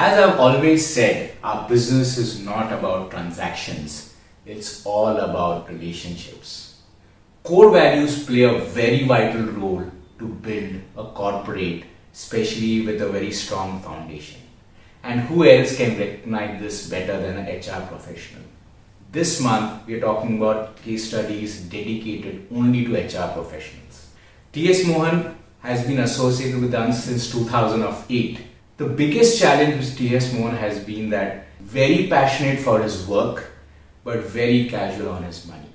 As I've always said, our business is not about transactions, it's all about relationships. Core values play a very vital role to build a corporate, especially with a very strong foundation. And who else can recognize this better than an HR professional? This month, we are talking about case studies dedicated only to HR professionals. TS Mohan has been associated with us since 2008. The biggest challenge with TS Mohan has been that very passionate for his work, but very casual on his money.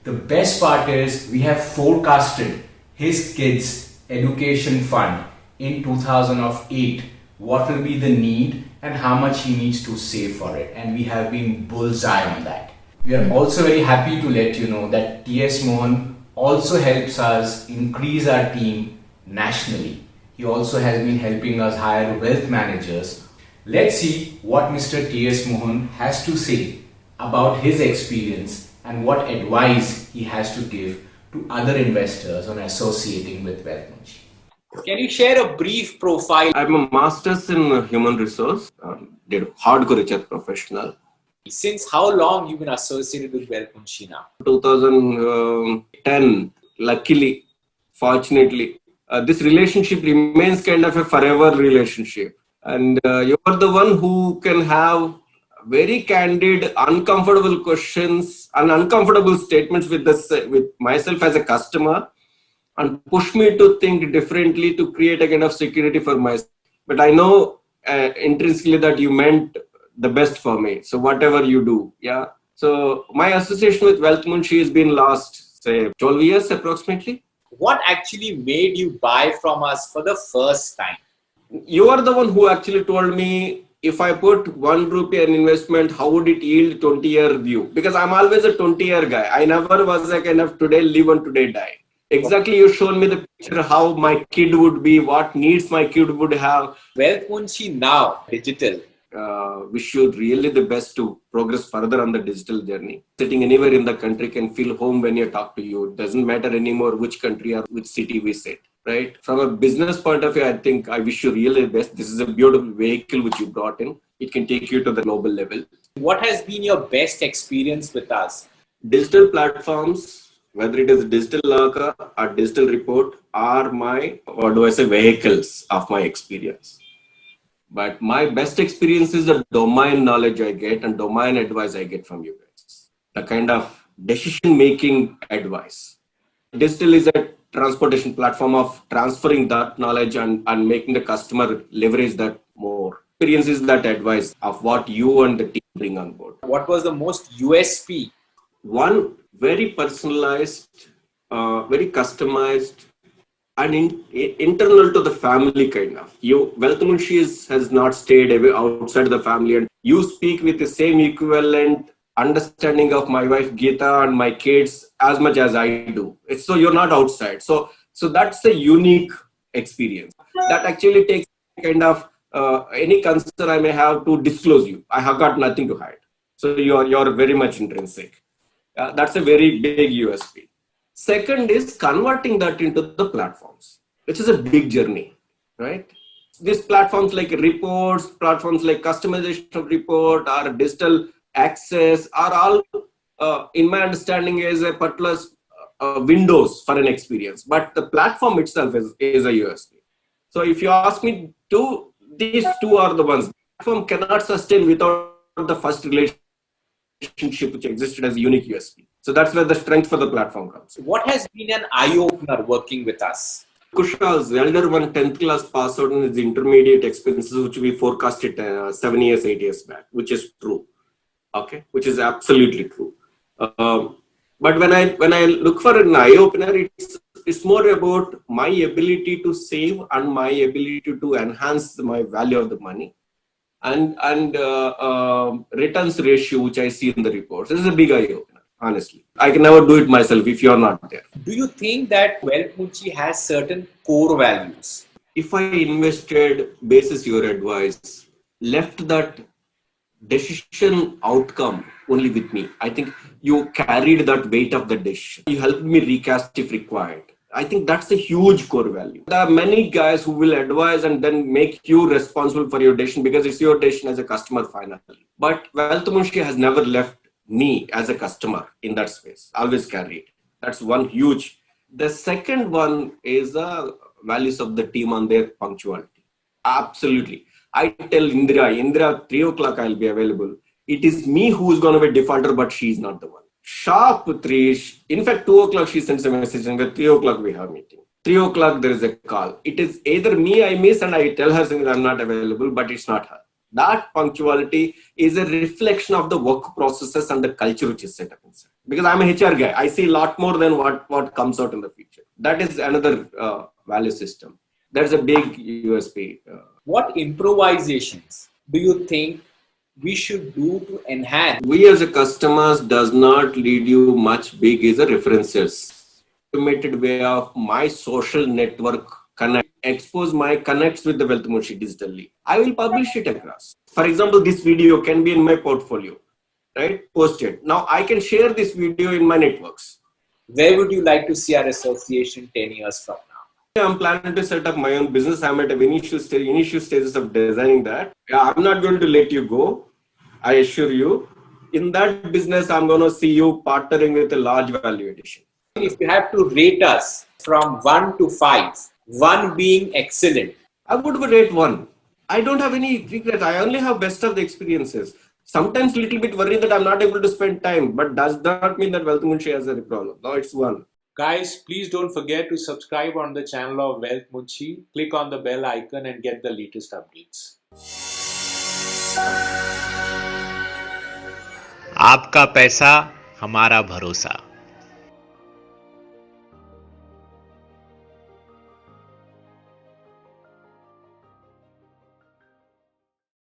The best part is we have forecasted his kids' education fund in 2008, what will be the need and how much he needs to save for it. And we have been bullseye on that. We are also very happy to let you know that TS Mohan also helps us increase our team nationally. He also has been helping us hire wealth managers. Let's see what Mr. TS Mohan has to say about his experience and what advice he has to give to other investors on associating with WealthMunshi. Can you share a brief profile? I'm a master's in human resource, did hardcore HR professional. Since how long you've been associated with WealthMunshi now? 2010, luckily, fortunately. This relationship remains kind of a forever relationship. And you are the one who can have very candid, uncomfortable questions and uncomfortable statements with myself as a customer and push me to think differently to create a kind of security for myself. But I know intrinsically that you meant the best for me. So whatever you do, yeah. So my association with WealthMunshi has been last, say, 12 years approximately. What actually made you buy from us for the first time? You are the one who actually told me if I put 1 rupee in investment, how would it yield 20-year view? Because I'm always a 20-year guy. I never was a kind of today live and today die. Exactly, you shown me the picture how my kid would be, what needs my kid would have. WealthMunshi now, digital. Wish you really the best to progress further on the digital journey. Sitting anywhere in the country can feel home when you talk to you. It doesn't matter anymore which country or which city we sit, right? From a business point of view, I think I wish you really the best. This is a beautiful vehicle which you brought in. It can take you to the global level. What has been your best experience with us? Digital platforms, whether it is digital locker or digital report, are my, vehicles of my experience. But my best experience is the domain knowledge I get and domain advice I get from you guys. The kind of decision-making advice. Digital is a transportation platform of transferring that knowledge and making the customer leverage that more. Experience is that advice of what you and the team bring on board. What was the most USP? One, very personalized, very customized, and internal to the family kind of. WealthMunshi has not stayed away outside the family, and you speak with the same equivalent understanding of my wife Geeta and my kids as much as I do. It's so you're not outside. So that's a unique experience that actually takes kind of any concern I may have to disclose you. I have got nothing to hide. So you're very much intrinsic. That's a very big USP. Second is converting that into the platforms, which is a big journey, right? These platforms like reports, platforms like customization of report or digital access are all, in my understanding, is a particular windows for an experience. But the platform itself is a USP. So if you ask me, these two are the ones. The platform cannot sustain without the first relationship which existed as a unique USP. So that's where the strength for the platform comes. What has been an eye-opener working with us? Khushal's elder one 10th class pass out on his intermediate expenses, which we forecasted 7 years, 8 years back, which is true. Okay, which is absolutely true. But when I look for an eye-opener, it's more about my ability to save and my ability to enhance my value of the money. And returns ratio, which I see in the reports. This is a big eye-opener. Honestly, I can never do it myself if you're not there. Do you think that WealthMunshi has certain core values? If I invested basis your advice, left that decision outcome only with me, I think you carried that weight of the decision. You helped me recast if required. I think that's a huge core value. There are many guys who will advise and then make you responsible for your decision because it's your decision as a customer finally. But WealthMunshi has never left me as a customer in that space. Always carry it. That's one huge. The second one is the values of the team on their punctuality. Absolutely. I tell Indra, 3 o'clock I'll be available. It is me who's going to be defaulter, but she's not the one. Sharp 3, in fact, 2 o'clock she sends a message and at 3 o'clock we have meeting. 3 o'clock there is a call. It is either me I miss and I tell her saying I'm not available, but it's not her. That punctuality is a reflection of the work processes and the culture which is set up inside. Because I'm a HR guy, I see a lot more than what comes out in the future. That is another value system. That's a big USP. What improvisations do you think we should do to enhance? We as a customers does not lead you much big is a references. Automated way of my social network connect, expose my connects with the WealthMunshi digitally. I will publish it across. For example, this video can be in my portfolio, right? Post it. Now I can share this video in my networks. Where would you like to see our association 10 years from now? I'm planning to set up my own business. I'm at the initial stages of designing that. I'm not going to let you go. I assure you. In that business, I'm going to see you partnering with a large value addition. If you have to rate us from 1 to 5, 1 being excellent, I would rate 1. I don't have any regret. I only have best of the experiences. Sometimes a little bit worried that I'm not able to spend time, but does not mean that WealthMunshi has a problem. No, it's 1. Guys, please don't forget to subscribe on the channel of WealthMunshi. Click on the bell icon and get the latest updates. आपका पैसा हमारा भरोसा।